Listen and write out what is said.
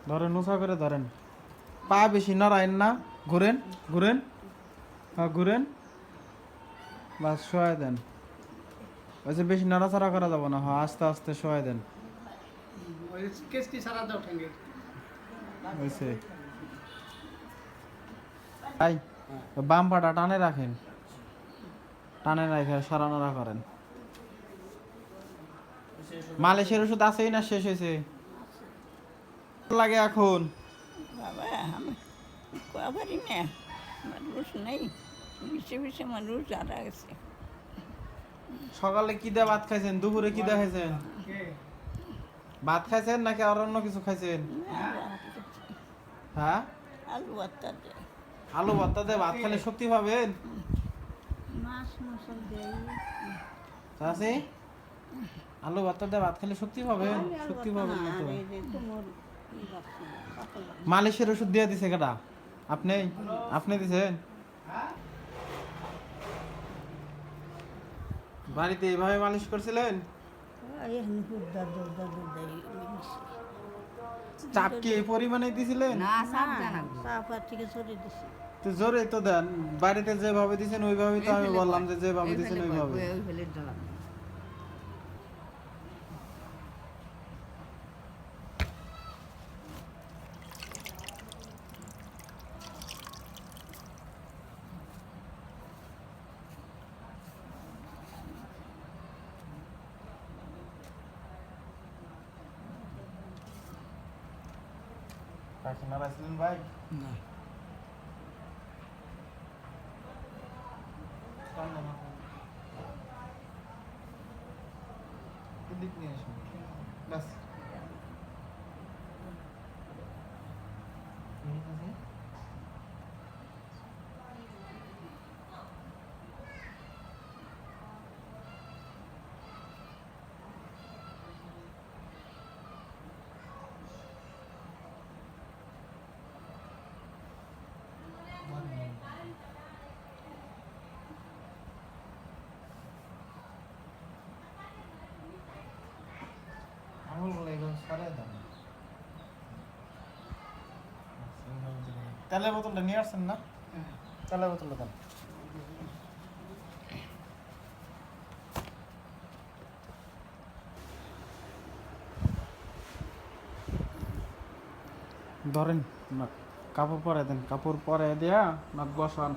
ধরেন উঁচা করে ধরেন, পা বেশি নড়াইন না, ঘুরেন ঘুরেন, হ্যাঁ ঘুরেন, বাস শোয়াই দেন। ওই যে বেশি নাড়াচাড়া করা যাবো না, হ্যাঁ আস্তে আস্তে শোয়াই দেন। হয়েছে তাই, বাম পাটা টানে রাখেন, টানে রাখে সরানোরা করেন। মালিশের ওষুধ আছেই না শেষ হয়েছে? লাগে এখন বাবা আমি পারি না, মানুষ নেই, বেশি বেশি মানুষ যারা গেছে। সকালে কি দিয়ে ভাত খাইছেন, দুপুরে কি দিয়ে খাইছেন? ভাত খাইছেন নাকি আর অন্য কিছু খাইছেন? হ্যাঁ আলু ভর্তা দেয়, আলু ভর্তা দিয়ে ভাত খেলে শক্তি পাবেন? মাছ মশলা দেয়। চাচি, আলু ভর্তা দিয়ে ভাত খেলে শক্তি পাবেন? শক্তি পাবেন না তো। মালিশের ওষুধ দিয়ে দিছে কেটা? আপনি আপনি দিছেন? বাড়িতে এইভাবে মালিশ করছিলেন? চাপ কি এই পরিমাণে দিছিলেন? তো জোরে তো দেন, বাড়িতে যেভাবে দিছেন ওইভাবেই তো আমি বললাম যে যেভাবে দিছেন ওইভাবে। কাশি নাড়াইছিলেন ভাই? না দিক নিয়ে আসুন ব্যাস। আঙুলগুলো এগুলো সরাই দেন। তেলের বোতলটা নিয়ে আসছেন না? তেলের বোতলটা দেন। ধরেন না, কাপড় পরে দেন, কাপড় পরে দেয়া না বসান।